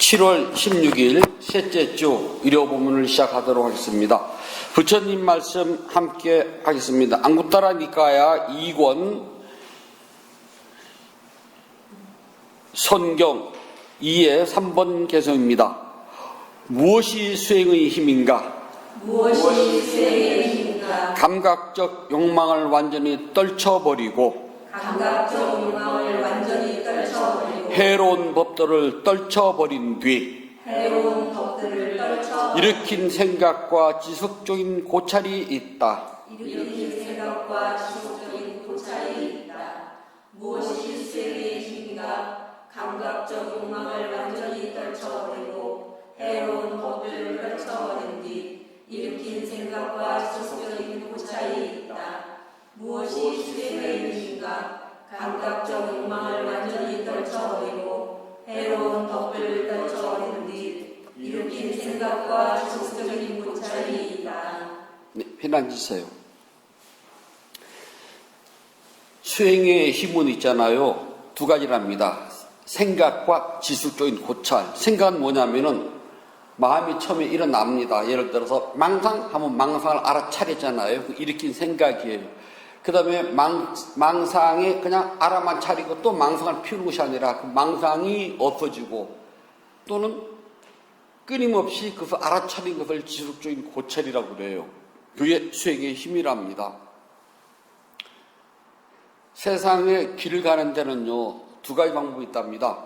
7월 16일 셋째 주 일요 본문을 시작하도록 하겠습니다. 부처님 말씀 함께 하겠습니다. 안구따라 니까야 2권 선경 2의 3번 개성입니다. 무엇이 수행의 힘인가? 무엇이 수행의 힘인가? 감각적 욕망을 완전히 떨쳐버리고 감각적 욕망을 완전히 떨쳐버리고 해로운 법들을 떨쳐버린 뒤 해로운 법들을 떨쳐 일으킨 생각과 지속적인 고찰이 있다. 일으킨 생각과 지속적인 고찰이 있다. 무엇이 수행의 힘인가? 감각적 욕망을 완전히 떨쳐버리고 해로운 법들을 떨쳐버린 뒤 일으킨 생각과 지속적인 고찰이 있다. 무엇이 수행의 힘인가? 감각적 욕망을 완전히 떨쳐버리고 해로운 법들을 떨쳐버린 뒤 일으킨 생각과 지속적인 고찰이 있다. 네, 편안해주세요. 수행의 힘은 있잖아요. 두 가지랍니다. 생각과 지속적인 고찰. 생각은 뭐냐면은 마음이 처음에 일어납니다. 예를 들어서 망상하면 망상을 알아차렸잖아요. 일으킨 생각이에요. 그 다음에 망상에 그냥 알아만 차리고 또 망상을 피우는 것이 아니라 그 망상이 없어지고 또는 끊임없이 그것을 알아차린 것을 지속적인 고찰이라고 그래요. 그게 수행의 힘이랍니다. 세상에 길을 가는 데는요, 두 가지 방법이 있답니다.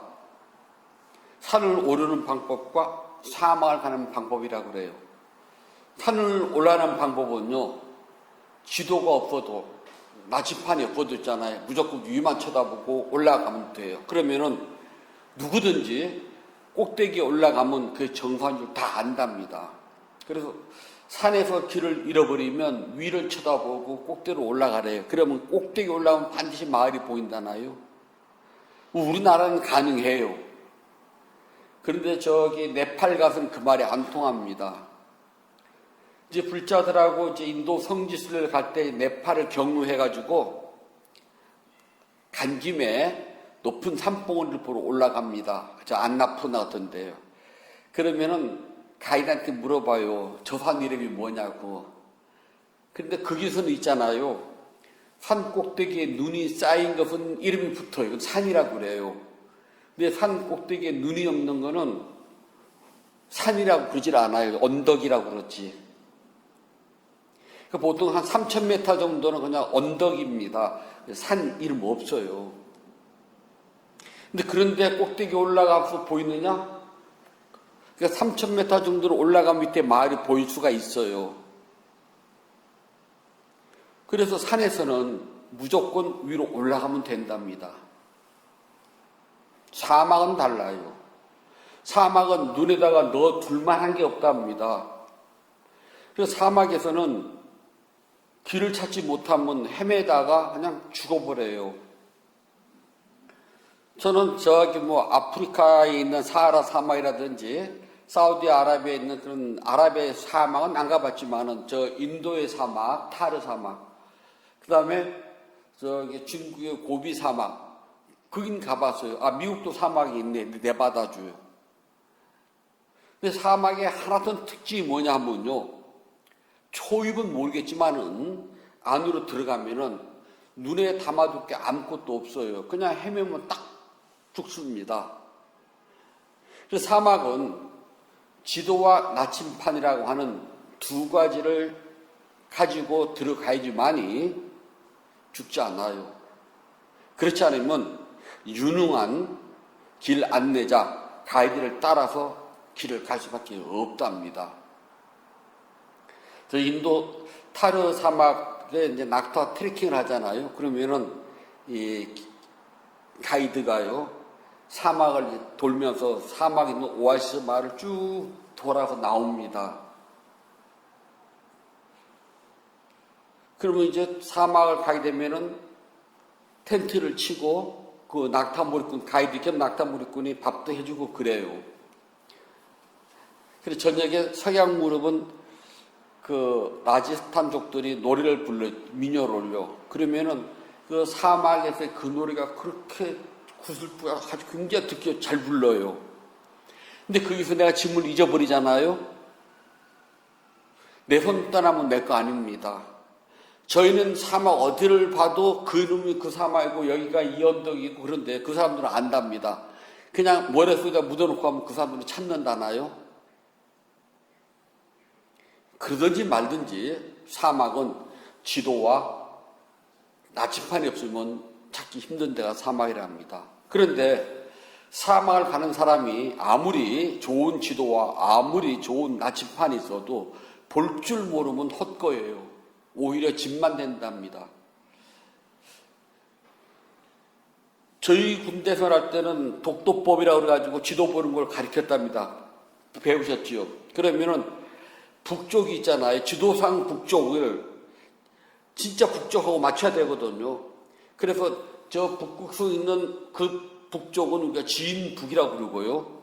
산을 오르는 방법과 사막을 가는 방법이라고 그래요. 산을 올라가는 방법은요, 지도가 없어도 나침판이 없어도 있잖아요. 무조건 위만 쳐다보고 올라가면 돼요. 그러면은 누구든지 꼭대기에 올라가면 그 정상인 줄 다 안답니다. 그래서 산에서 길을 잃어버리면 위를 쳐다보고 꼭대기로 올라가래요. 그러면 꼭대기 올라가면 반드시 마을이 보인다나요? 우리나라는 가능해요. 그런데 저기 네팔 가서는 그 말이 안 통합니다. 이제 불자들하고 이제 인도 성지순례를 갈 때 네팔을 경유해가지고 간 김에 높은 산봉우리를 보러 올라갑니다. 저 안나푸나 같은데요. 그러면은 가이드한테 물어봐요. 저 산 이름이 뭐냐고. 그런데 거기서는 있잖아요. 산 꼭대기에 눈이 쌓인 것은 이름이 붙어요. 이건 산이라고 그래요. 근데 산 꼭대기에 눈이 없는 거는 산이라고 그러질 않아요. 언덕이라고 그러지. 보통 한 3,000m 정도는 그냥 언덕입니다. 산 이름 없어요. 근데 그런데 꼭대기 올라가서 보이느냐? 그러니까 3,000m 정도로 올라가면 밑에 마을이 보일 수가 있어요. 그래서 산에서는 무조건 위로 올라가면 된답니다. 사막은 달라요. 사막은 눈에다가 넣어 둘만한 게 없답니다. 그래서 사막에서는 길을 찾지 못하면 헤매다가 그냥 죽어버려요. 저는 저기 아프리카에 있는 사하라 사막이라든지 사우디아라비아에 있는 그런 아랍의 사막은 안 가봤지만은 저 인도의 사막, 타르 사막, 그 다음에 저기 중국의 고비 사막, 거긴 가봤어요. 미국도 사막이 있네. 네바다주요. 근데 사막의 하나던 특징이 뭐냐 하면요. 초입은 모르겠지만은 안으로 들어가면은 눈에 담아둘 게 아무것도 없어요. 그냥 헤매면 딱 죽습니다. 그래서 사막은 지도와 나침판이라고 하는 두 가지를 가지고 들어가야지만이 죽지 않아요. 그렇지 않으면 유능한 길 안내자, 가이드를 따라서 길을 갈 수밖에 없답니다. 저 인도 타르 사막에 이제 낙타 트레킹을 하잖아요. 그러면은 이 가이드가요, 사막을 돌면서 사막에 있는 오아시스 마을을 쭉 돌아서 나옵니다. 그러면 이제 사막을 가게 되면은 텐트를 치고 그 낙타무리꾼, 가이드 겸 낙타무리꾼이 밥도 해주고 그래요. 그래서 저녁에 서양 무렵은 그 라지스탄족들이 노래를 불러, 민요를 올려. 그러면은 그 사막에서 그 노래가 그렇게 구슬프가 아주 굉장히 듣기 잘 불러요. 근데 거기서 내가 짐을 잊어버리잖아요. 내 손 떠나면 내 거 아닙니다. 저희는 사막 어디를 봐도 그 놈이 그 사막이고 여기가 이 언덕이고 그런데 그 사람들은 안답니다. 그냥 머릿속에다 묻어놓고 하면 그 사람들은 찾는다나요? 그러든지 말든지 사막은 지도와 나침판이 없으면 찾기 힘든 데가 사막이랍니다. 그런데 사막을 가는 사람이 아무리 좋은 지도와 아무리 좋은 나침판이 있어도 볼 줄 모르면 헛거예요. 오히려 짐만 된답니다. 저희 군대에서 할 때는 독도법이라고 그래가지고 지도 보는 걸 가르쳤답니다. 배우셨지요? 그러면은 북쪽이 있잖아요. 지도상 북쪽을 진짜 북쪽하고 맞춰야 되거든요. 그래서 저 북극성 있는 그 북쪽은 우리가 진북이라고 그러고요.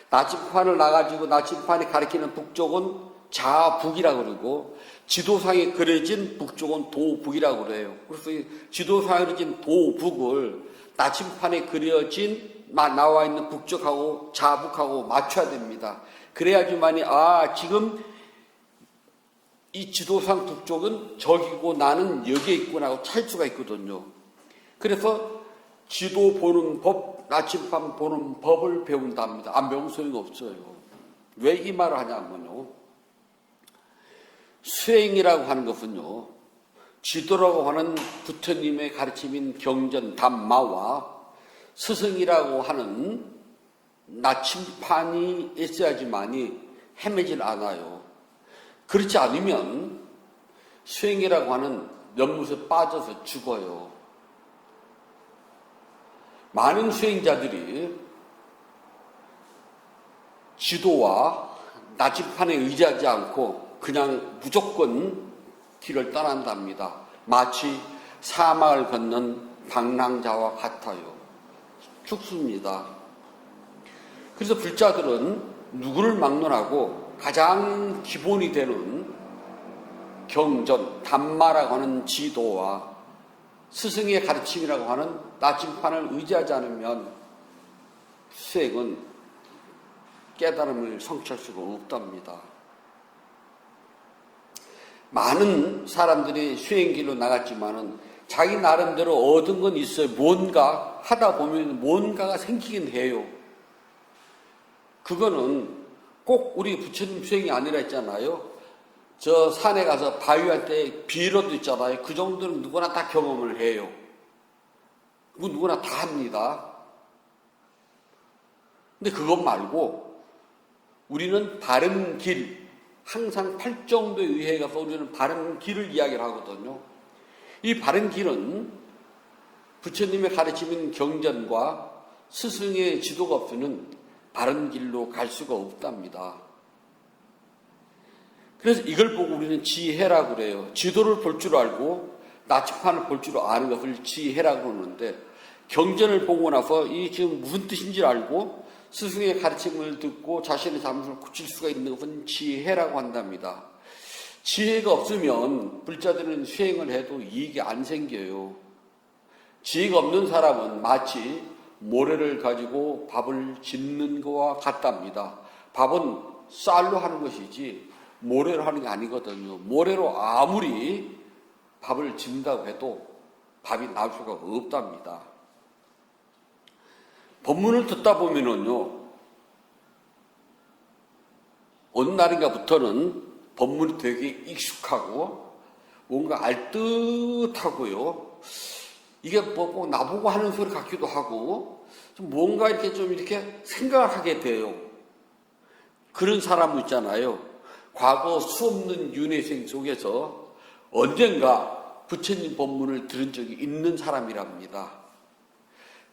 나침판을 놔가지고 나침판이 가리키는 북쪽은 자북이라고 그러고 지도상에 그려진 북쪽은 도북이라고 그래요. 그래서 이 지도상에 그려진 도북을 나침판에 그려진 나와 있는 북쪽하고 자북하고 맞춰야 됩니다. 그래야지만이 지금 이 지도상 북쪽은 저기고 나는 여기에 있구나 하고 찰 수가 있거든요. 그래서 지도 보는 법, 나침판 보는 법을 배운답니다. 안 배우면 소용이 없어요. 왜 이 말을 하냐면요. 수행이라고 하는 것은요, 지도라고 하는 부처님의 가르침인 경전 담마와 스승이라고 하는 나침판이 있어야지만이 헤매질 않아요. 그렇지 않으면 수행이라고 하는 연못에 빠져서 죽어요. 많은 수행자들이 지도와 나침판에 의지하지 않고 그냥 무조건 길을 떠난답니다. 마치 사막을 걷는 방랑자와 같아요. 죽습니다. 그래서 불자들은 누구를 막론하고 가장 기본이 되는 경전, 담마라고 하는 지도와 스승의 가르침이라고 하는 나침판을 의지하지 않으면 수행은 깨달음을 성취할 수가 없답니다. 많은 사람들이 수행길로 나갔지만은 자기 나름대로 얻은 건 있어요. 뭔가 하다 보면 뭔가가 생기긴 해요. 그거는 꼭 우리 부처님 수행이 아니라 했잖아요. 저 산에 가서 바위할 때 비료도 있잖아요. 그 정도는 누구나 다 경험을 해요. 누구나 다 합니다. 근데 그것 말고 우리는 바른 길, 항상 팔정도에 의해 가서 우리는 바른 길을 이야기를 하거든요. 이 바른 길은 부처님의 가르침인 경전과 스승의 지도가 없으면 바른 길로 갈 수가 없답니다. 그래서 이걸 보고 우리는 지혜라고 그래요. 지도를 볼 줄 알고 나침판을 볼 줄 아는 것을 지혜라고 그러는데 경전을 보고 나서 이 지금 무슨 뜻인지 알고 스승의 가르침을 듣고 자신의 잘못을 고칠 수가 있는 것은 지혜라고 한답니다. 지혜가 없으면 불자들은 수행을 해도 이익이 안 생겨요. 지혜가 없는 사람은 마치 모래를 가지고 밥을 짓는 것과 같답니다. 밥은 쌀로 하는 것이지 모래로 하는 게 아니거든요. 모래로 아무리 밥을 짓는다고 해도 밥이 나올 수가 없답니다. 법문을 듣다 보면은요, 어느 날인가부터는 법문이 되게 익숙하고 뭔가 알듯하고요. 이게 뭐 나보고 하는 소리 같기도 하고 좀 뭔가 이렇게 좀 이렇게 생각을 하게 돼요. 그런 사람 있잖아요. 과거 수없는 윤회생 속에서 언젠가 부처님 법문을 들은 적이 있는 사람이랍니다.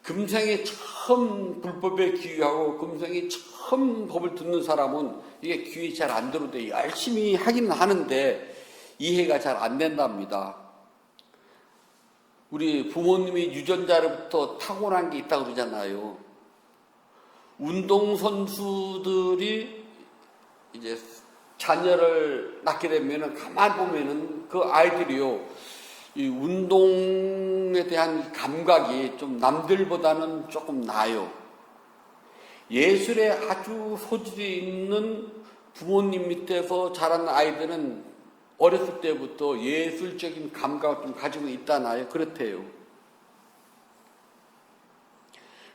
금생에 처음 불법에 귀의하고 금생에 처음 법을 듣는 사람은 이게 귀에 잘 안 들어도 열심히 하기는 하는데 이해가 잘 안 된답니다. 우리 부모님이 유전자로부터 타고난 게 있다고 그러잖아요. 운동선수들이 이제 자녀를 낳게 되면은 가만 보면은 그 아이들이요, 이 운동에 대한 감각이 좀 남들보다는 조금 나아요. 예술에 아주 소질이 있는 부모님 밑에서 자란 아이들은 어렸을 때부터 예술적인 감각을 좀 가지고 있다나요? 그렇대요.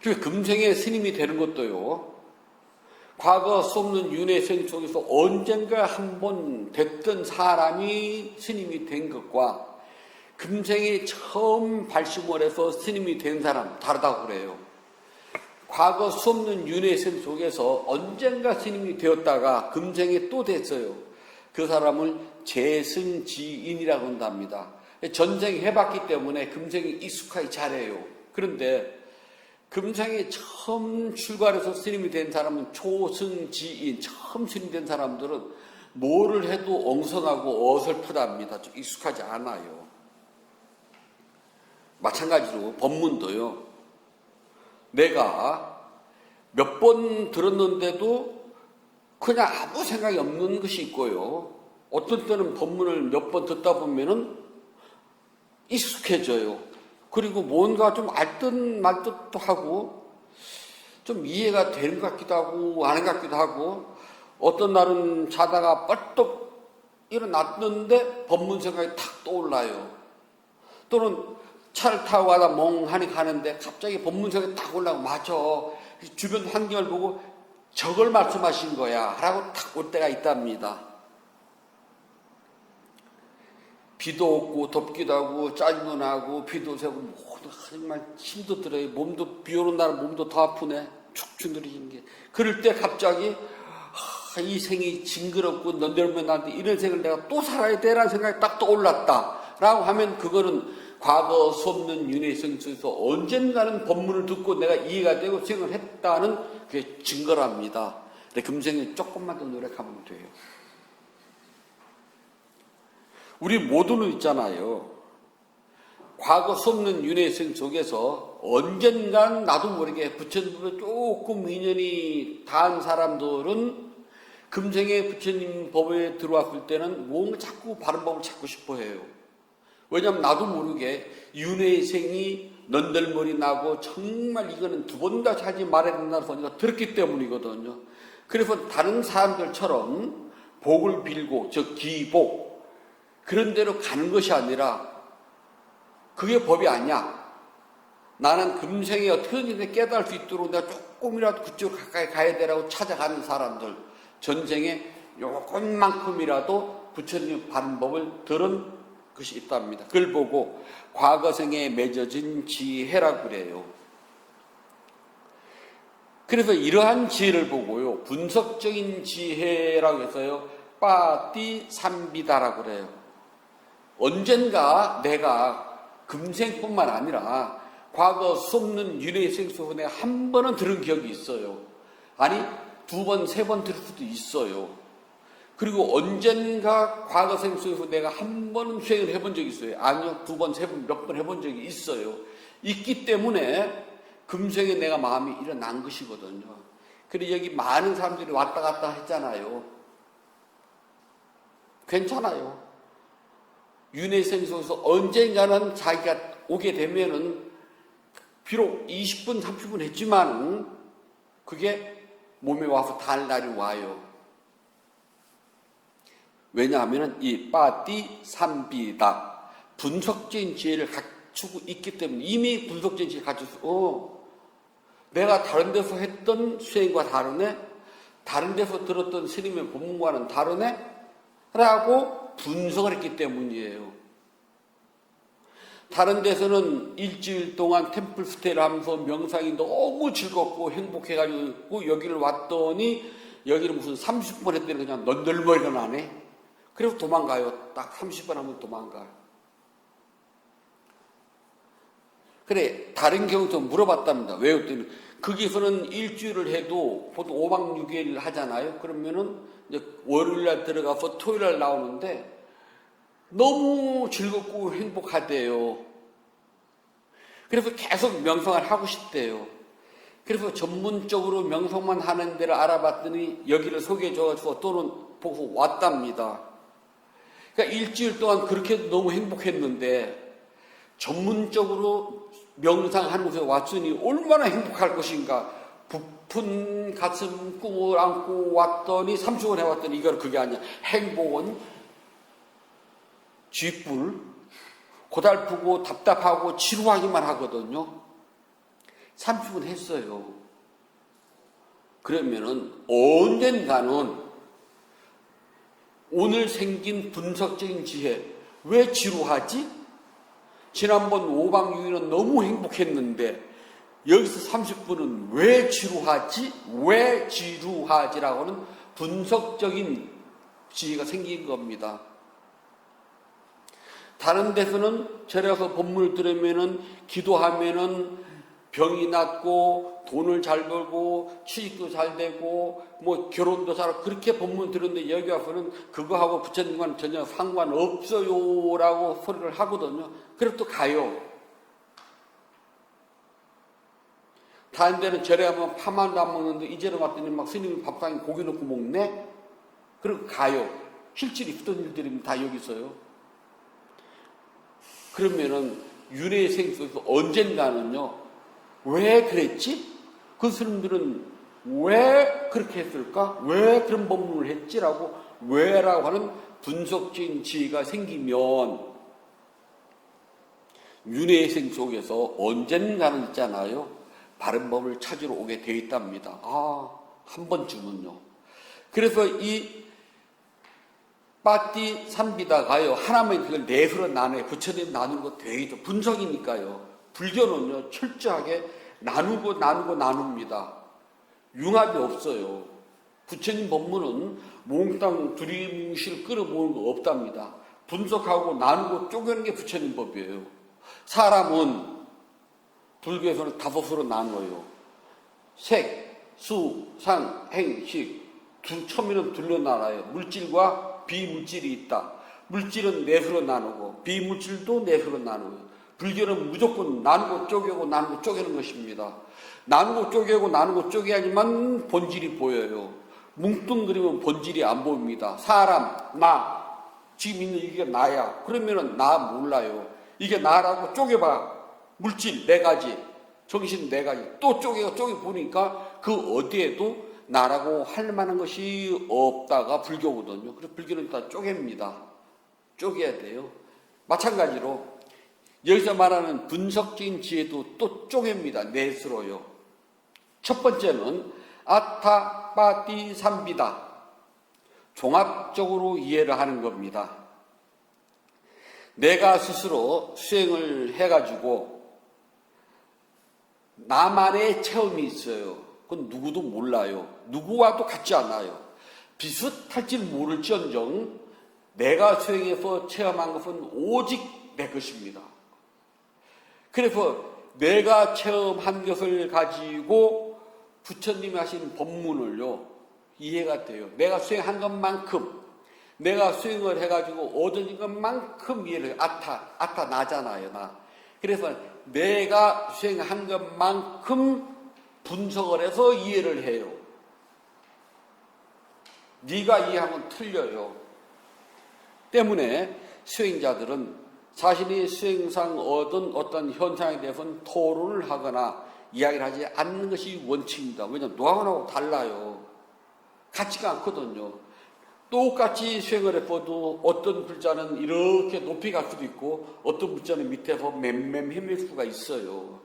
그래서 금생의 스님이 되는 것도요, 과거 수 없는 윤회생 속에서 언젠가 한번 됐던 사람이 스님이 된 것과 금생에 처음 발심을 해서 스님이 된 사람 다르다고 그래요. 과거 수 없는 윤회생 속에서 언젠가 스님이 되었다가 금생에 또 됐어요. 그 사람을 재승지인이라고 한답니다. 전생 해봤기 때문에 금생에 익숙하게 잘해요. 그런데 금생에 처음 출발해서 스님이 된 사람은 초승지인, 처음 스님이 된 사람들은 뭐를 해도 엉성하고 어설프답니다. 좀 익숙하지 않아요. 마찬가지로 법문도요, 내가 몇 번 들었는데도 그냥 아무 생각이 없는 것이 있고요, 어떤 때는 법문을 몇 번 듣다 보면은 익숙해져요. 그리고 뭔가 좀 알듯 말듯도 하고 좀 이해가 되는 것 같기도 하고 아닌 것 같기도 하고, 어떤 날은 자다가 뻘떡 일어났는데 법문 생각이 탁 떠올라요. 또는 차를 타고 가다 멍하니 가는데 갑자기 법문 생각이 딱 올라오고, 맞아, 주변 환경을 보고 저걸 말씀하신 거야 라고 탁 올 때가 있답니다. 비도 없고 덥기도 하고 짜증도 나고 비도 새고 모두 정말 힘도 들어요. 몸도, 비 오는 날은 몸도 더 아프네, 축축 늘어지는 게. 그럴 때 갑자기 이 생이 징그럽고 넌들면 나한테 이런 생을 내가 또 살아야 되라는 생각이 딱 떠올랐다 라고 하면, 그거는 과거 수 없는 윤회생 속에서 언젠가는 법문을 듣고 내가 이해가 되고 생각을 했다는 그게 증거랍니다. 근데 금생에 조금만 더 노력하면 돼요. 우리 모두는 있잖아요, 과거 수 없는 윤회생 속에서 언젠간 나도 모르게 부처님보다 조금 인연이 닿은 사람들은 금생에 부처님 법에 들어왔을 때는 뭔가 자꾸 바른 법을 찾고 싶어 해요. 왜냐하면 나도 모르게 윤회생이 넌덜머리 나고 정말 이거는 두 번 다시 하지 말아야 된다는 소리가 들었기 때문이거든요. 그래서 다른 사람들처럼 복을 빌고, 즉 기복, 그런 대로 가는 것이 아니라 그게 법이 아니야. 나는 금생에 어떻게든 깨달을 수 있도록 내가 조금이라도 그쪽으로 가까이 가야 되라고 찾아가는 사람들, 전생에 요것만큼이라도 부처님의 바른 법을 들은 것이 있답니다. 그걸 보고 과거생에 맺어진 지혜라고 그래요. 그래서 이러한 지혜를 보고요, 분석적인 지혜라고 해서요, 빠띠삼비다라고 그래요. 언젠가 내가 금생뿐만 아니라 과거 수 없는 윤회생 속에 내가 한 번은 들은 기억이 있어요. 아니, 두 번, 세 번 들을 수도 있어요. 그리고 언젠가 과거생 속에서 내가 한 번은 수행을 해본 적이 있어요. 아니요, 두 번, 세 번, 몇 번 해본 적이 있어요. 있기 때문에 금생에 내가 마음이 일어난 것이거든요. 그리고 여기 많은 사람들이 왔다 갔다 했잖아요. 괜찮아요. 윤회생 속에서 언젠가는 자기가 오게 되면은 비록 20분, 30분 했지만 그게 몸에 와서 닿을 날이 와요. 왜냐하면 이 빠띠삼비다, 분석적인 지혜를 갖추고 있기 때문에, 이미 분석적인 지혜를 갖춰서 내가 다른 데서 했던 수행과 다르네, 다른 데서 들었던 스님의 법문과는 다르네 라고 분석을 했기 때문이에요. 다른 데서는 일주일 동안 템플 스테이를 하면서 명상이 너무 즐겁고 행복해가지고 여기를 왔더니 여기는 무슨 30분 했더니 그냥 넌덜머리가 나네. 그래서 도망가요. 딱 30분 하면 도망가요. 그래, 다른 경우도 물어봤답니다. 왜요? 그랬더니 거기서는 일주일을 해도 보통 5박 6일 하잖아요. 그러면은 이제 월요일날 들어가서 토요일날 나오는데 너무 즐겁고 행복하대요. 그래서 계속 명상을 하고 싶대요. 그래서 전문적으로 명상만 하는 데를 알아봤더니 여기를 소개해줘가지고 또는 보고 왔답니다. 그러니까 일주일 동안 그렇게 너무 행복했는데 전문적으로 명상하는 곳에 왔으니 얼마나 행복할 것인가. 깊은 가슴 꿈을 안고 왔더니 30원 해왔더니 이건 그게 아니야. 행복은 쥐뿔, 고달프고 답답하고 지루하기만 하거든요. 30분 했어요. 그러면은 언젠가는 오늘 생긴 분석적인 지혜, 왜 지루하지? 지난번 5박 6일은 너무 행복했는데 여기서 30분은 왜 지루하지? 왜 지루하지라고는 분석적인 지혜가 생긴 겁니다. 다른 데서는 절에서 본문을 들으면은 기도하면은 병이 낫고 돈을 잘 벌고 취직도 잘 되고 뭐 결혼도 잘하고 그렇게 본문 들었는데 여기 와서는 그거하고 부처님과는 전혀 상관없어요 라고 소리를 하거든요. 그래도 또 가요. 다른 데는 절에 가면 파만도 안 먹는데 이제는 왔더니 막 스님이 밥상에 고기 넣고 먹네? 그리고 가요. 실질이 있던 일들이 다 여기 있어요. 그러면은 윤회의 생속에서 언젠가는요, 왜 그랬지? 그 스님들은 왜 그렇게 했을까? 왜 그런 법문을 했지라고 왜라고 하는 분석적인 지혜가 생기면 윤회의 생 속에서 언젠가는 있잖아요. 바른 법을 찾으러 오게 되어 있답니다. 한 번쯤은요. 그래서 이 빠띠 삼비다가요. 하나만 그걸 넷으로 나눠요. 부처님 나누는 거 되게 있죠. 분석이니까요. 불교는요. 철저하게 나눕니다. 융합이 없어요. 부처님 법문은 몽땅 두리뭉실 끌어모으는 거 없답니다. 분석하고 나누고 쪼개는 게 부처님 법이에요. 사람은 불교에서는 5수로 나눠요. 색, 수, 상, 행, 식. 처음에는 둘로 나눠요. 물질과 비물질이 있다. 물질은 4수로 나누고 비물질도 4수로 나누고 불교는 무조건 나누고 쪼개고 나누고 쪼개는 것입니다. 나누고 쪼개고 나누고 쪼개야지만 본질이 보여요. 뭉뚱그리면 본질이 안 보입니다. 사람, 나, 지금 있는 이게 나야. 그러면은 나 몰라요. 이게 나라고 쪼개봐. 물질 4가지, 정신 4가지. 또 쪼개 보니까 그 어디에도 나라고 할 만한 것이 없다가 불교거든요. 그래서 불교는 다 쪼갭니다. 쪼개야 돼요. 마찬가지로 여기서 말하는 분석적인 지혜도 또 쪼갭니다. 넷으로요. 첫 번째는 아타빠띠 삼비다. 종합적으로 이해를 하는 겁니다. 내가 스스로 수행을 해가지고 나만의 체험이 있어요. 그건 누구도 몰라요. 누구와도 같지 않아요. 비슷할지 모를지언정 내가 수행해서 체험한 것은 오직 내 것입니다. 그래서 내가 체험한 것을 가지고 부처님이 하신 법문을요, 이해가 돼요. 내가 수행한 것만큼, 내가 수행을 해가지고 얻은 것만큼 이해를 해요. 아타 나잖아요, 나. 그래서 내가 수행한 것만큼 분석을 해서 이해를 해요. 네가 이해하면 틀려요. 때문에 수행자들은 자신이 수행상 얻은 어떤 현상에 대해서는 토론을 하거나 이야기를 하지 않는 것이 원칙입니다. 왜냐하면 노하우하고 달라요. 같지가 않거든요. 똑같이 수행을 해봐도 어떤 글자는 이렇게 높이 갈 수도 있고 어떤 글자는 밑에서 맴맴 헤맬 수가 있어요.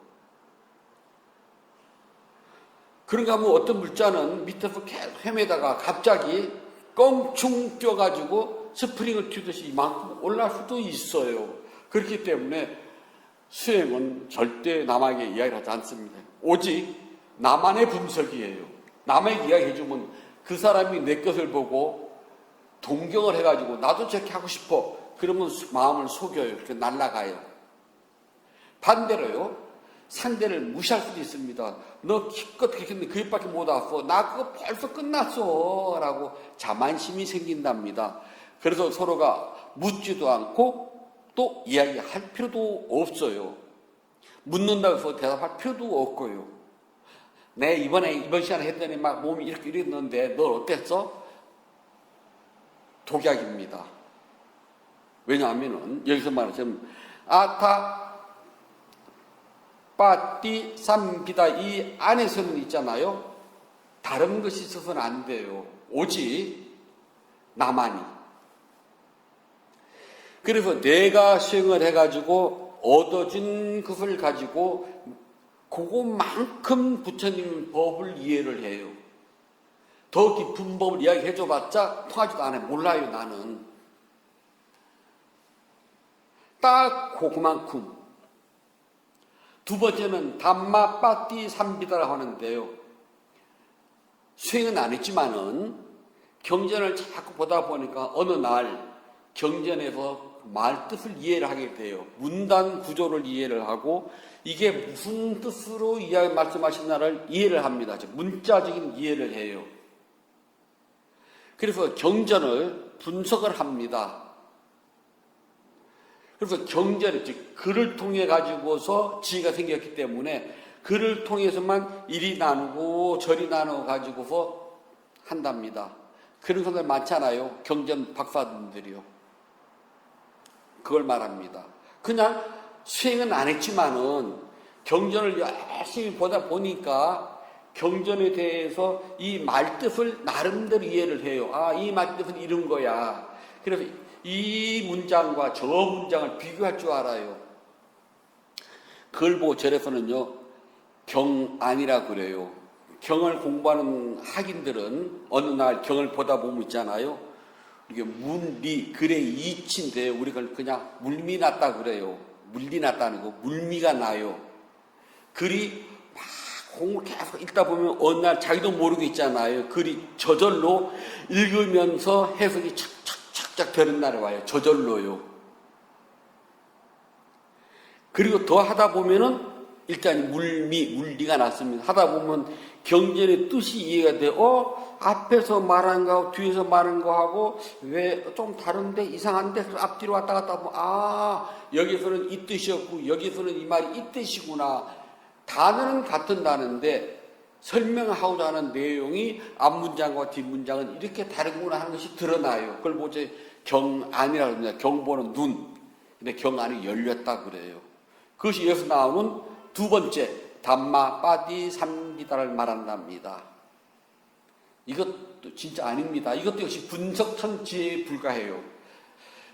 그런가 하면 어떤 글자는 밑에서 계속 헤매다가 갑자기 껑충 뛰어가지고 스프링을 튀듯이 이만큼 올라갈 수도 있어요. 그렇기 때문에 수행은 절대 남에게 이야기를 하지 않습니다. 오직 나만의 분석이에요. 남에게 이야기해주면 그 사람이 내 것을 보고 동경을 해가지고 나도 저렇게 하고 싶어. 그러면 마음을 속여요. 그렇게 날아가요. 반대로요. 상대를 무시할 수도 있습니다. 너 기껏 그렇게 했는데 그 입밖에 못 왔어. 나 그거 벌써 끝났어. 라고 자만심이 생긴답니다. 그래서 서로가 묻지도 않고 또 이야기할 필요도 없어요. 묻는다고 해서 대답할 필요도 없고요. 이번 시간에 했더니 막 몸이 이렇게 이랬는데 너 어땠어? 독약입니다. 왜냐하면은 여기서 말하자면 아타 빠띠 삼비다 이 안에서는 있잖아요. 다른 것이 있어서는 안 돼요. 오직 나만이. 그래서 내가 수행을 해가지고 얻어진 것을 가지고 그것만큼 부처님 법을 이해를 해요. 더 깊은 법을 이야기해줘봤자 통하지도 않아요. 몰라요, 나는. 딱 그만큼. 두 번째는 담마 빠띠 삼비다라고 하는데요. 수행은 안 했지만은 경전을 자꾸 보다 보니까 어느 날 경전에서 말 뜻을 이해를 하게 돼요. 문단 구조를 이해를 하고 이게 무슨 뜻으로 말씀하시나를 이해를 합니다. 문자적인 이해를 해요. 그래서 경전을 분석을 합니다. 그래서 경전, 즉 글을 통해 가지고서 지혜가 생겼기 때문에 글을 통해서만 이리 나누고 저리 나누어 가지고서 한답니다. 그런 사람들 많잖아요. 경전 박사분들이요. 그걸 말합니다. 그냥 수행은 안 했지만은 경전을 열심히 보다 보니까 경전에 대해서 이 말뜻을 나름대로 이해를 해요. 아, 이 말뜻은 이런 거야. 그래서 이 문장과 저 문장을 비교할 줄 알아요. 그걸 보고 절에서는요, 경안이라 그래요. 경을 공부하는 학인들은 어느 날 경을 보다 보면 있잖아요. 이게 문리, 글의 이치인데 우리가 그냥 물미 났다 그래요. 물리 났다는 거, 물미가 나요. 글이 막 공을 계속 읽다 보면 어느 날 자기도 모르고 있잖아요. 글이 저절로 읽으면서 해석이 착착착착 되는 날이 와요. 저절로요. 그리고 더 하다 보면은 일단 물리가 났습니다. 하다 보면 경전의 뜻이 이해가 돼. 앞에서 말한 거하고 뒤에서 말한 거하고 왜 좀 다른데 이상한데 앞뒤로 왔다 갔다 하면 여기서는 이 뜻이었고 여기서는 이 말이 이 뜻이구나. 단어는 같은 단어인데 설명하고자 하는 내용이 앞문장과 뒷문장은 이렇게 다르구나 하는 것이 드러나요. 그걸 보죠. 경안이라고 합니다. 경보는 눈. 근데 경안이 열렸다 그래요. 그것이 여기서 나오는 두 번째 담마 빠디 삼비다를 말한답니다. 이것도 진짜 아닙니다. 이것도 역시 분석한 지혜에 불과해요.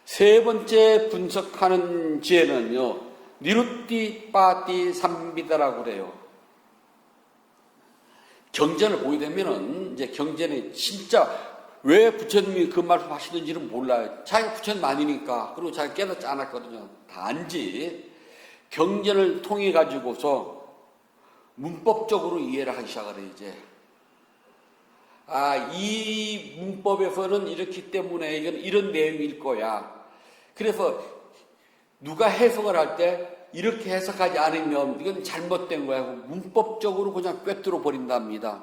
세 번째 분석하는 지혜는요, 니루띠 빠디 삼비다라고 그래요. 경전을 보게 되면은 이제 경전에 진짜 왜 부처님이 그 말씀 하시는지는 몰라요. 자기가 부처님 아니니까. 그리고 자기가 깨닫지 않았거든요. 단지 경전을 통해 가지고서 문법적으로 이해를 하기 시작을 해요, 이제. 이 문법에서는 이렇기 때문에 이건 이런 내용일 거야. 그래서 누가 해석을 할 때 이렇게 해석하지 않으면 이건 잘못된 거야. 문법적으로 그냥 꿰뚫어 버린답니다.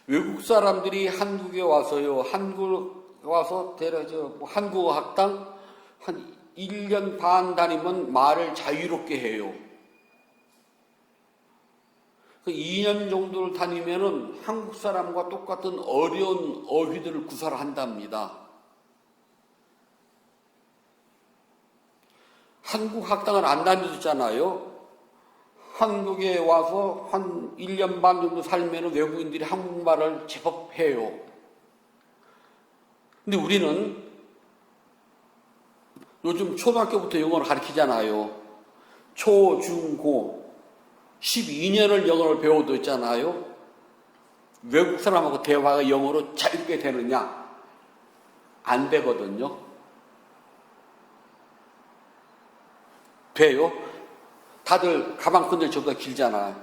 외국 사람들이 한국에 와서요, 한국 와서 한국어 학당 한 1년 반 다니면 말을 자유롭게 해요. 2년 정도를 다니면은 한국 사람과 똑같은 어려운 어휘들을 구사를 한답니다. 한국 학당을 안 다녔잖아요. 한국에 와서 한 1년 반 정도 살면 외국인들이 한국말을 제법 해요. 근데 우리는 요즘 초등학교부터 영어를 가르치잖아요. 초, 중, 고. 12년을 영어를 배워도 있잖아요. 외국 사람하고 대화가 영어로 짧게 되느냐? 안 되거든요. 돼요? 다들 가방끈들 저보다 길잖아.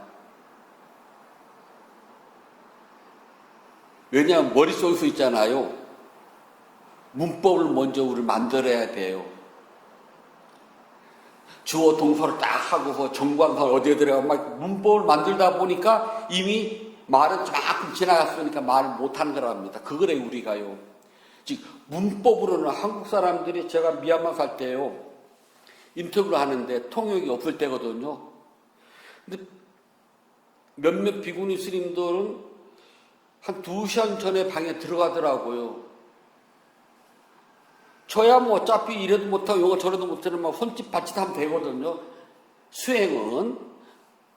왜냐하면 머릿속에서 있잖아요. 문법을 먼저 우리 만들어야 돼요. 주어 동사를 딱 하고서 정관사를 어디에 들어가 막 문법을 만들다 보니까 이미 말은 조금 지나갔으니까 말을 못하는 거랍니다. 그거래 우리가요. 즉 문법으로는 한국 사람들이 제가 미얀마 살 때요. 인터뷰를 하는데 통역이 없을 때거든요. 근데 몇몇 비구니 스님들은 한 2시간 전에 방에 들어가더라고요. 저야 뭐 어차피 이래도 못하고 영어 저래도 못하면 막 손짓 발짓 하면 되거든요. 수행은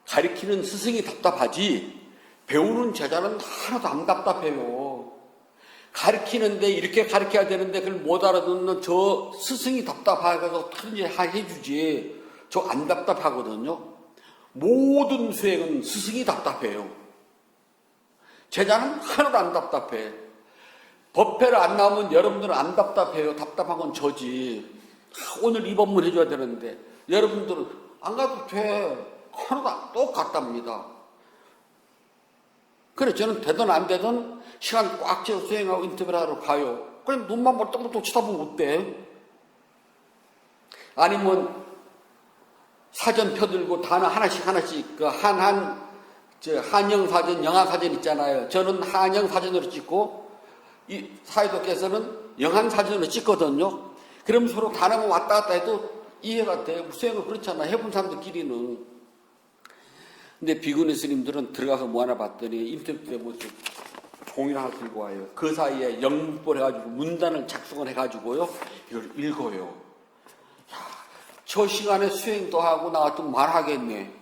가르치는 스승이 답답하지 배우는 제자는 하나도 안 답답해요. 가르치는데 이렇게 가르쳐야 되는데 그걸 못 알아듣는 저 스승이 답답해서 어떻게든지 해주지 저 안 답답하거든요. 모든 수행은 스승이 답답해요. 제자는 하나도 안 답답해. 법회를 안 나오면 여러분들은 안 답답해요. 답답한 건 저지. 오늘 이 법문 해줘야 되는데 여러분들은 안 가도 돼. 하나도 똑같답니다. 그래 저는 되든 안 되든 시간 꽉 채워 수행하고 인터뷰를 하러 가요. 그냥 눈만 멀떡멀떡 쳐다보면 어때? 아니면 사전 펴들고 단어 하나씩 그 한영사전, 영한사전 있잖아요. 저는 한영사전으로 찍고 이 사회도께서는 영한사전으로 찍거든요. 그럼 서로 단어만 왔다 갔다 해도 이해가 돼. 수행은 그렇잖아. 해본 사람들끼리는. 근데 비구니 스님들은 들어가서 뭐 하나 봤더니 인터뷰 때 뭐 종이를 하나 들고 와요. 그 사이에 영문법 해가지고 문단을 작성을 해가지고요. 이걸 읽어요. 야, 저 시간에 수행도 하고 나 같으면 말하겠네.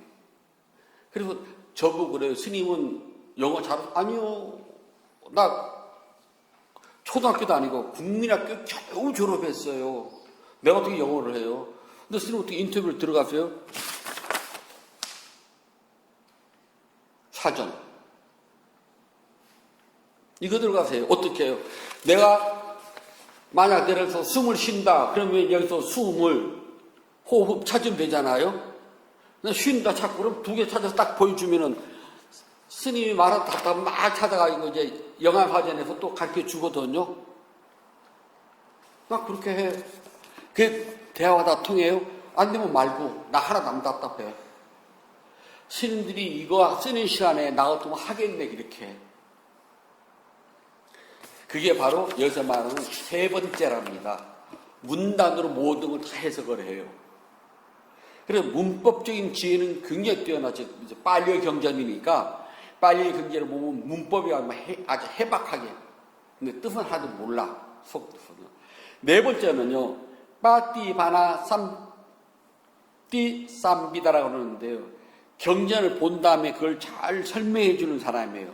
그래서 저보고 그래요. 스님은 영어 아니요. 나 초등학교도 아니고 국민학교 겨우 졸업했어요. 내가 어떻게 영어를 해요? 근데 스님 어떻게 인터뷰를 들어가세요? 사전. 이거 들어가세요. 어떻게 해요? 내가 만약 예를 들어서 숨을 쉰다. 그러면 여기서 숨을 호흡 찾으면 되잖아요. 쉰다 찾고 그럼 두 개 찾아서 딱 보여주면은 스님이 말한 답답 막 찾아가지고 이제 영암화전에서 또 가르쳐 주거든요. 나 그렇게 해. 그 대화가 다 통해요? 안 되면 말고 나 하나도 안 답답해. 스님들이 이거 쓰는 시간에 나 같으면 하겠네 이렇게. 그게 바로 여기서 말하는 세 번째랍니다. 문단으로 모든 걸 다 해석을 해요. 그래서 문법적인 지혜는 굉장히 뛰어나죠. 빨리 경전이니까 빨리 경전을 보면 문법이 아주 해박하게. 근데 뜻은 하나도 몰라. 속 뜻은. 네 번째는요. 빠띠바나 쌈띠 쌈비다라고 그러는데요. 경전을 본 다음에 그걸 잘 설명해 주는 사람이에요.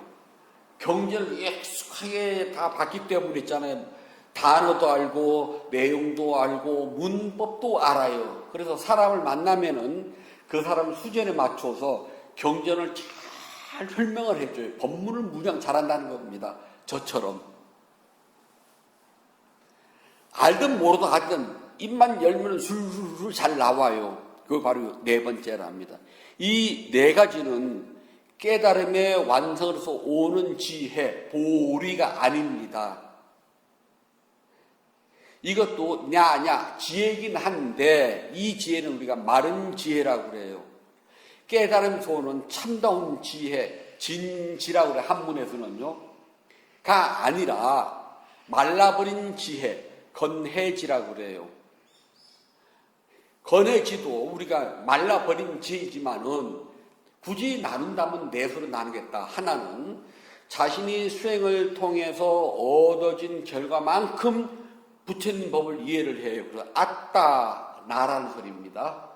경전을 익숙하게 다 봤기 때문에 있잖아요. 단어도 알고 내용도 알고 문법도 알아요. 그래서 사람을 만나면은 그 사람 수준에 맞춰서 경전을 잘 설명을 해줘요. 법문을 무장 잘한다는 겁니다. 저처럼. 알든 모르든 하든 입만 열면 술술 잘 나와요. 그거 바로 네 번째랍니다. 이 네 가지는 깨달음의 완성으로서 오는 지혜, 보리가 아닙니다. 이것도 지혜이긴 한데 이 지혜는 우리가 마른 지혜라고 그래요. 깨달음에서 오는 참다운 지혜, 진지라고 그래요. 한문에서는요. 가 아니라 말라버린 지혜, 건해지라고 그래요. 건해지도 우리가 말라버린 지혜지만은 굳이 나눈다면 넷으로 나누겠다. 하나는 자신이 수행을 통해서 얻어진 결과만큼 부처님 법을 이해를 해요. 그래서 아따 나라는 소리입니다.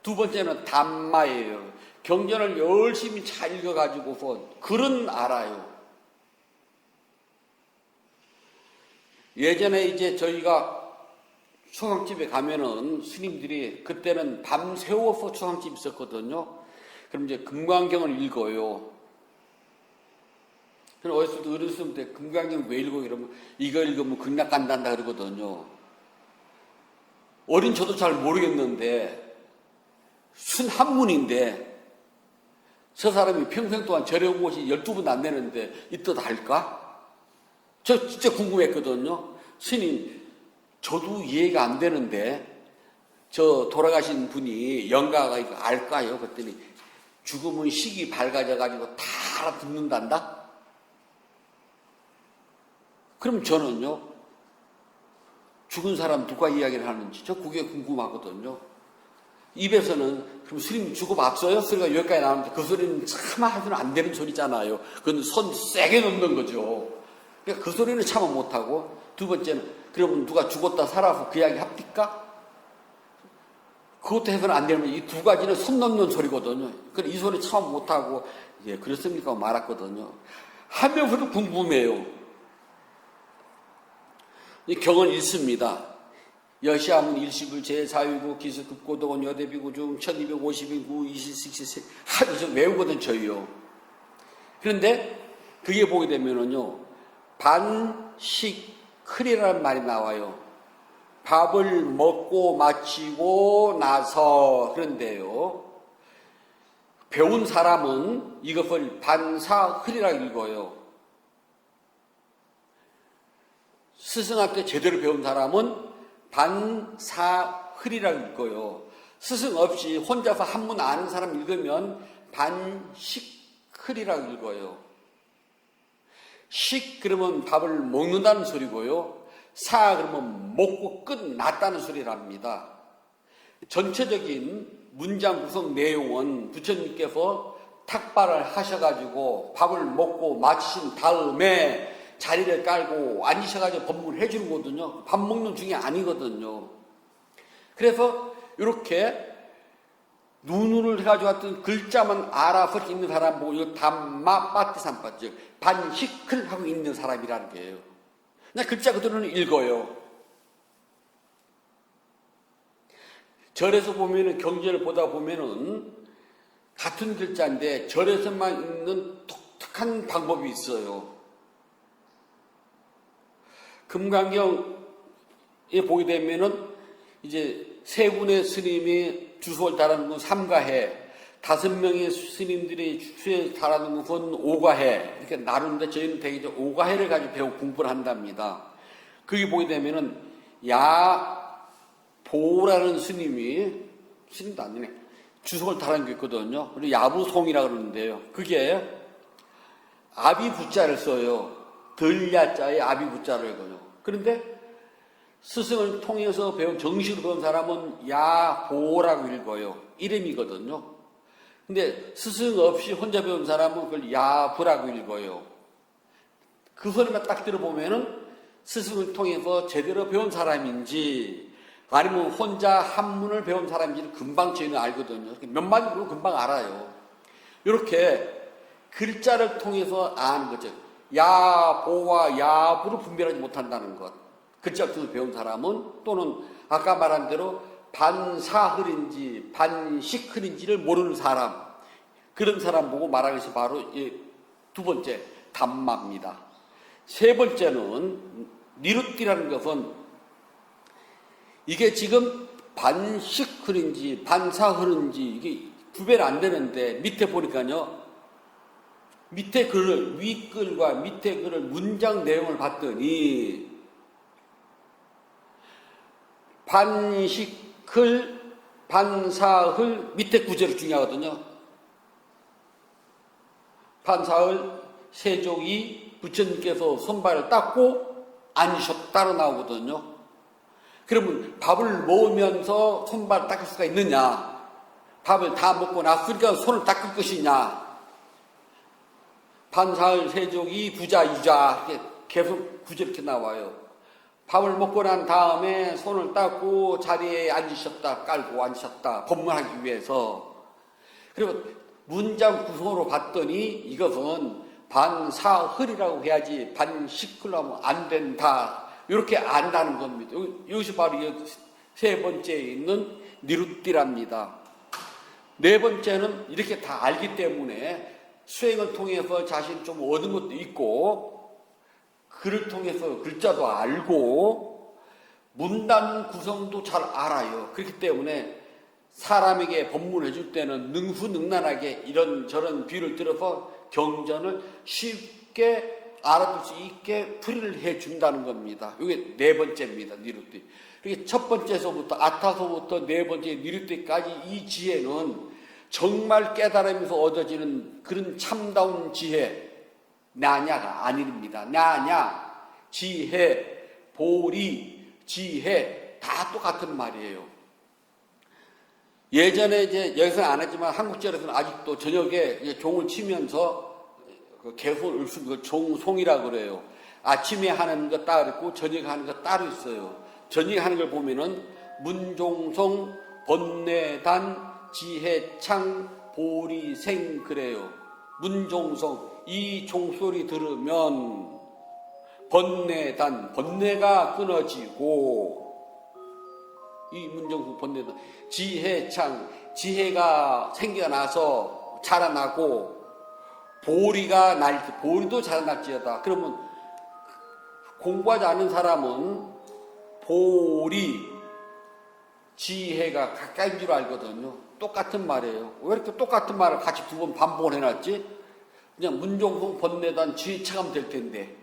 두 번째는 담마예요. 경전을 열심히 잘 읽어가지고서 글은 알아요. 예전에 이제 저희가 초상집에 가면은 스님들이 그때는 밤 새워서 초상집 있었거든요. 그럼 이제 금강경을 읽어요. 그럼 어렸을 때 어렸을 때 금강경 왜 읽어? 이러면 이거 읽으면 극락 간단다 그러거든요. 어린 저도 잘 모르겠는데 순한문인데 저 사람이 평생 동안 절해온 곳이 12번 안 되는데 이 뜻 알까? 저 진짜 궁금했거든요. 스님 저도 이해가 안 되는데 저 돌아가신 분이 영가가 이거 알까요? 그랬더니 죽으면 식이 밝아져가지고 다 알아듣는단다? 그럼 저는요, 죽은 사람 누가 이야기를 하는지 저 그게 궁금하거든요. 입에서는 그럼 스님 죽어봤어요? 소리가 여기까지 나오는데 그 소리는 차마 하면 안 되는 소리잖아요. 그건 손 세게 넣는 거죠. 그러니까 그 소리는 참아 못하고 두 번째는 그러면 누가 죽었다 살아서 그 이야기 합니까? 그것도 해서는 안 되는, 이 두 가지는 손 넘는 소리거든요. 이 소리 참 못하고, 예, 그렇습니까? 말았거든요. 하면서도 궁금해요. 이 경은 읽습니다. 여시아문 일식을 제사유고 기수급고도원 여대비고 중 1250인구 26세 하면서 외우거든 저희요. 그런데 그게 보게 되면은요, 반식클이라는 말이 나와요. 밥을 먹고 마치고 나서. 그런데요, 배운 사람은 이것을 반사흘이라고 읽어요. 스승한테 제대로 배운 사람은 반사흘이라고 읽어요. 스승 없이 혼자서 한문 아는 사람 읽으면 반식흘이라고 읽어요. 식 그러면 밥을 먹는다는 소리고요. 사 그러면 먹고 끝났다는 소리랍니다. 전체적인 문장 구성 내용은 부처님께서 탁발을 하셔가지고 밥을 먹고 마치신 다음에 자리를 깔고 앉으셔가지고 법문을 해주는 거거든요. 밥 먹는 중이 아니거든요. 그래서 이렇게 눈으로 해가지고 어떤 글자만 알아서 읽는 사람 보고 이거 담마 빠티산빠 즉 반식클 하고 읽는 사람이라는 거예요. 그냥 글자 그대로는 읽어요. 절에서 보면은 경전을 보다 보면은 같은 글자인데 절에서만 읽는 독특한 방법이 있어요. 금강경에 보게 되면은 이제 세 분의 스님이 주소를 달아놓은 건 삼가해, 5명의 스님들이 주소를 달아놓은 건 오가해, 이렇게 나누는데 저희는 대개 오가해를 가지고 배우고 공부를 한답니다. 거기 보게 되면은 야보라는 스님도 아니네, 주소를 달아놓은 게 있거든요. 그리고 야부송이라고 그러는데요. 그게 아비부자를 써요. 덜야자에 아비부자를 읽어요. 그런데 스승을 통해서 배운, 정식으로 배운 사람은 야보라고 읽어요. 이름이거든요. 근데 스승 없이 혼자 배운 사람은 그걸 야부라고 읽어요. 그 소리만 딱 들어보면은 스승을 통해서 제대로 배운 사람인지 아니면 혼자 한문을 배운 사람인지는 금방 저희는 알거든요. 몇 마디 부르면 금방 알아요. 이렇게 글자를 통해서 아는 거죠. 야보와 야부를 분별하지 못한다는 것. 글자를 통해서 배운 사람은, 또는 아까 말한 대로 반사흘인지 반식흘인지를 모르는 사람, 그런 사람 보고 말하는 것이 바로 두 번째 담마입니다. 세 번째는 니루띠라는 것은 이게 지금 반식흘인지 반사흘인지 이게 구별 안 되는데, 밑에 보니까요, 밑에 글을, 윗글과 밑에 글을 문장 내용을 봤더니 반식흘, 반사흘, 밑에 구절이 중요하거든요. 반사흘, 세족이 부처님께서 손발을 닦고 앉으셨다로 나오거든요. 그러면 밥을 먹으면서 손발을 닦을 수가 있느냐? 밥을 다 먹고 났으니까 손을 닦을 것이냐? 반사흘, 세족이 부자, 유자, 이렇게 계속 구절 이렇게 나와요. 밥을 먹고 난 다음에 손을 닦고 자리에 앉으셨다, 깔고 앉으셨다, 법문하기 위해서. 그리고 문장 구성으로 봤더니 이것은 반사흘이라고 해야지 반식흘로 하면 안 된다, 이렇게 안다는 겁니다. 이것이 바로 세 번째에 있는 니루띠랍니다. 네 번째는 이렇게 다 알기 때문에 수행을 통해서 자신이 좀 얻은 것도 있고, 글을 통해서 글자도 알고, 문단 구성도 잘 알아요. 그렇기 때문에 사람에게 법문을 해줄 때는 능수능란하게 이런저런 비유를 들어서 경전을 쉽게 알아들 수 있게 풀이를 해준다는 겁니다. 이게 네 번째입니다. 니루띠. 그게 첫 번째서부터 아타서부터 네 번째 니루띠까지 이 지혜는 정말 깨달으면서 얻어지는 그런 참다운 지혜, 나냐가 아닙니다. 나냐, 지혜, 보리, 지혜 다 똑같은 말이에요. 예전에 이제 여기서는 안 했지만 한국절에서는 아직도 저녁에 종을 치면서 개소를 읊습니다. 종송이라고 그래요. 아침에 하는 거 따로 있고 저녁에 하는 거 따로 있어요. 저녁에 하는 걸 보면은 문종송, 번뇌단 지혜창 보리생 그래요. 문종성 이 종소리 들으면 번뇌단 번뇌가 끊어지고 이 문종성 번뇌단 지혜창 지혜가 생겨나서 자라나고 보리가 날 보리도 자라날지어다. 그러면 공부하지 않은 사람은 보리 지혜가 가까이인 줄 알거든요. 똑같은 말이에요. 왜 이렇게 똑같은 말을 같이 두 번 반복을 해놨지? 그냥 문종성 번뇌단 지혜창하면 될 텐데.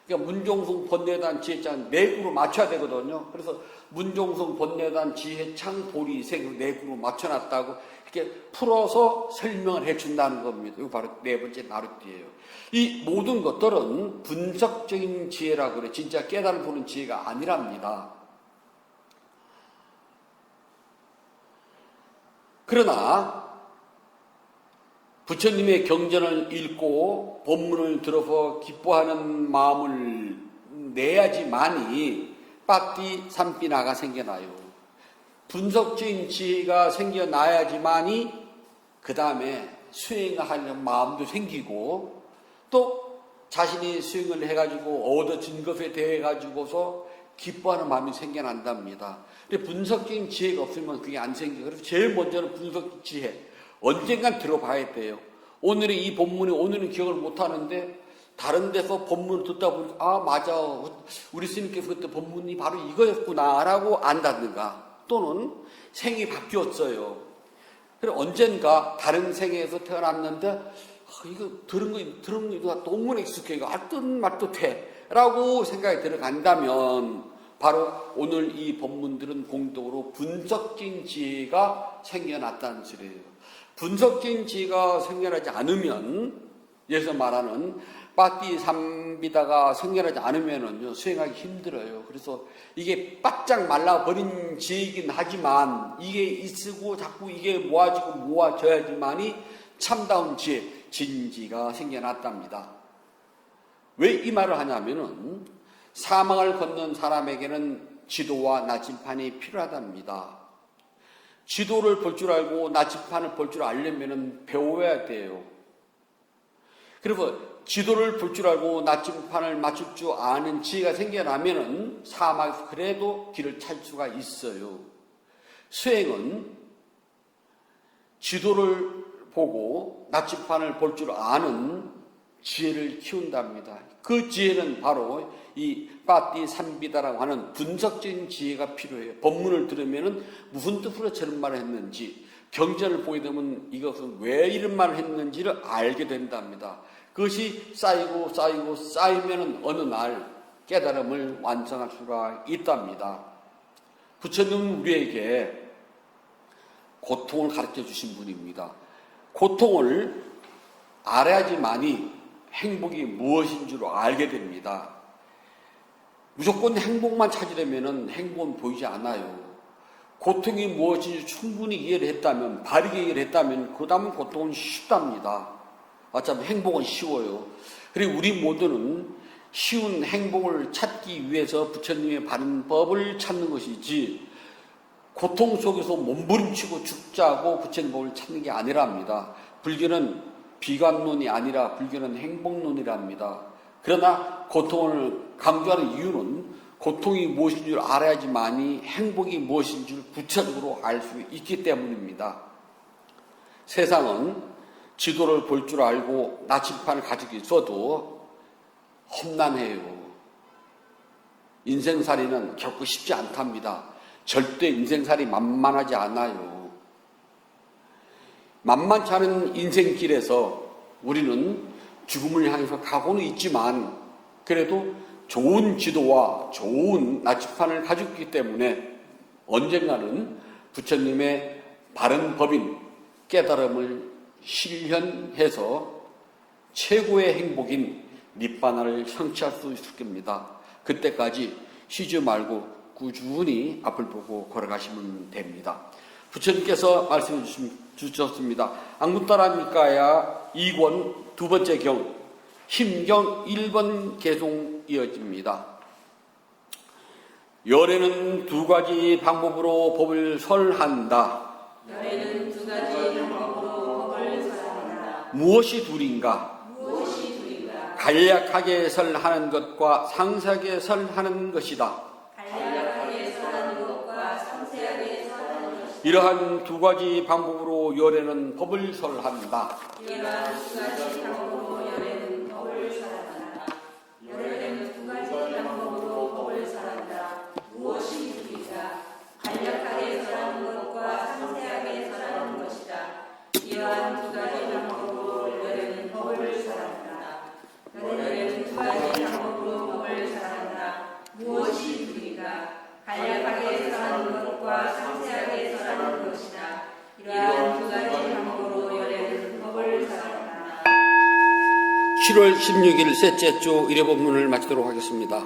그러니까 문종성 번뇌단 지혜창 네 구로 맞춰야 되거든요. 그래서 문종성 번뇌단 지혜창 보리생 네 구로 맞춰놨다고 이렇게 풀어서 설명을 해준다는 겁니다. 이거 바로 네 번째 나룻띠예요. 이 모든 것들은 분석적인 지혜라고 그래. 진짜 깨달음 보는 지혜가 아니랍니다. 그러나 부처님의 경전을 읽고 본문을 들어서 기뻐하는 마음을 내야지만이 빠띠 삼비나가 생겨나요. 분석적인 지혜가 생겨나야지만이 그 다음에 수행하려는 마음도 생기고 또 자신이 수행을 해가지고 얻어진 것에 대해 가지고서 기뻐하는 마음이 생겨난답니다. 근데 분석적인 지혜가 없으면 그게 안 생겨요. 그래서 제일 먼저는 분석 지혜. 언젠간 들어봐야 돼요. 오늘의 이 본문이 오늘은 기억을 못하는데 다른 데서 본문을 듣다 보니까 아 맞아 우리 스님께서 그때 본문이 바로 이거였구나 라고 안다든가 또는 생이 바뀌었어요. 그래 언젠가 다른 생에서 태어났는데 이거 들은 거 너무 익숙해 이거 알듯 말듯해 라고 생각이 들어간다면 바로 오늘 이 본문들은 공동으로 분석적인 지혜가 생겨났다는 소리예요. 분석적인 지혜가 생겨나지 않으면 여기서 말하는 빠띠 삼비다가 생겨나지 않으면은요 수행하기 힘들어요. 그래서 이게 바짝 말라버린 지혜이긴 하지만 이게 있고 자꾸 이게 모아지고 모아져야지만이 참다운 지혜 진지가 생겨났답니다. 왜 이 말을 하냐면은 사망을 걷는 사람에게는 지도와 나침판이 필요하답니다. 지도를 볼 줄 알고 나침판을 볼 줄 알려면 배워야 돼요. 그리고 지도를 볼 줄 알고 나침판을 맞출 줄 아는 지혜가 생겨나면은 사막에서 그래도 길을 찾을 수가 있어요. 수행은 지도를 보고 나침판을 볼 줄 아는 지혜를 키운답니다. 그 지혜는 바로 이 빠띠 삼비다라고 하는 분석적인 지혜가 필요해요. 법문을 들으면은 무슨 뜻으로 저런 말을 했는지, 경전을 보게 되면 이것은 왜 이런 말을 했는지를 알게 된답니다. 그것이 쌓이면은 어느 날 깨달음을 완성할 수가 있답니다. 부처님은 우리에게 고통을 가르쳐 주신 분입니다. 고통을 알아야지만이 행복이 무엇인 줄 알게 됩니다. 무조건 행복만 찾으려면 행복은 보이지 않아요. 고통이 무엇인지 충분히 이해를 했다면, 바르게 이해를 했다면 그 다음은 고통은 쉽답니다. 어차피 행복은 쉬워요. 그리고 우리 모두는 쉬운 행복을 찾기 위해서 부처님의 바른 법을 찾는 것이지 고통 속에서 몸부림치고 죽자고 부처님 법을 찾는 게 아니랍니다. 불교는 비관론이 아니라 불교는 행복론이랍니다. 그러나 고통을 강조하는 이유는 고통이 무엇인 줄 알아야지만이 행복이 무엇인 줄 구체적으로 알 수 있기 때문입니다. 세상은 지도를 볼 줄 알고 나침판을 가지고 있어도 험난해요. 인생살이는 결코 쉽지 않답니다. 절대 인생살이 만만하지 않아요. 만만치 않은 인생길에서 우리는 죽음을 향해서 가고는 있지만 그래도 좋은 지도와 좋은 나침판을 가지고 있기 때문에 언젠가는 부처님의 바른 법인 깨달음을 실현해서 최고의 행복인 니바나를 성취할 수 있을 겁니다. 그때까지 쉬지 말고 꾸준히 앞을 보고 걸어가시면 됩니다. 부처님께서 말씀해 주셨습니다. 앙구따라니까야 2권 두 번째 경 힘경 1번 개송 이어집니다. 열애는 두 가지 방법으로 법을 설한다. 열애는 두 가지 방법으로 법을 설한다. 무엇이 둘인가? 무엇이 둘인가? 간략하게 설하는 것과 상세하게 설하는 것이다. 간략하게 설하는 것과 상세하게 설하는 것이다. 이러한 두 가지 방법으로 열애는 법을 설한다. 이러한 두 가지 방법으로 열애는 법을 설한다. 열애는 두 가지 방법으로 법을 설한다. 무엇이 둘이다? 간략하게 설하는 것과 상세하게 설하는 것이다. 이러한 두 가지 방법으로 열애는 법을 설한다. 열애는 두 가지 방법으로 법을 설한다. 무엇이 둘이다? 간략하게 설하는 것과 상세하게 설하는 것이다. 이러한 두 가지 방법으로 열애는 법을 설한다. 7월 16일 셋째 주 일회 본문을 마치도록 하겠습니다.